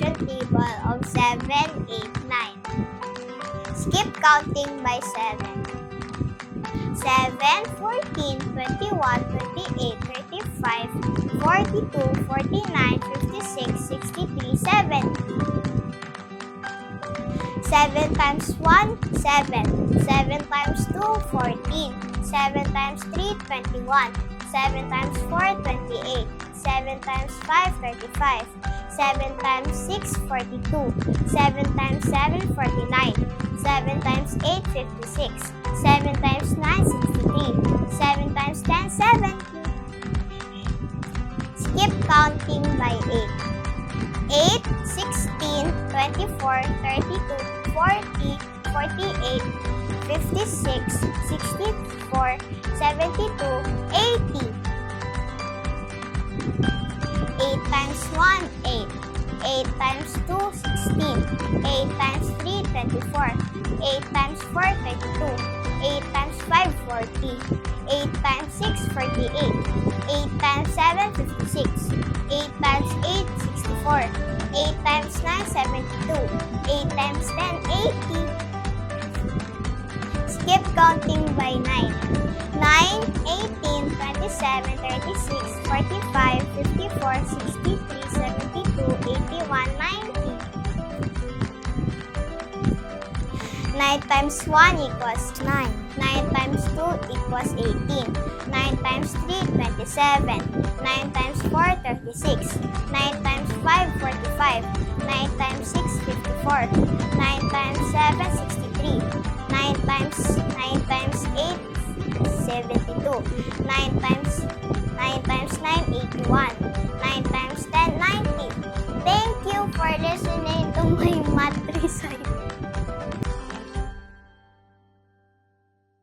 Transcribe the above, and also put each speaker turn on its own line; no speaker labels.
fraction table of 7, 8, 9. Skip counting by 7. 7, 14, 21, 28, 35, 42, 49, 56, 63, 70. 7 times 1, 7. 7 times 2, 14. 7 times 3, 21. 7 times 4, 28. 7 times 5, 35. 7 times 6, 42. 7 times 7, 49. 7 times 8, 56. 7 times 9, 63. 7 times 10, 70. Skip counting by 8. 8, 16, 24, 32, 40, 48, 56, 64, 72, 80. 8 times 1, 8. 8 times 2, 16. 8 times 3, 24. 8 times 4, 32. 8 times 5, 40. 8 times 6, 48. 8 times 7, 56. 8 times 8, 64. 8 times 9, 72. 8 times 10, 80. Skip counting by 9. 9, 18, 27, 36, 45, 54, 63, 72, 81, 90. 9 times 1 equals 9. 9 times 2 equals 18. 9 times 3, 27. 9 times 4, 36. 9 times 5, 45. 9 times 6, 54. 9 times 7, 63. 9 times 8, 72. 9 times 9, 81. 9 times 10, 90. Thank you for listening to my math recital.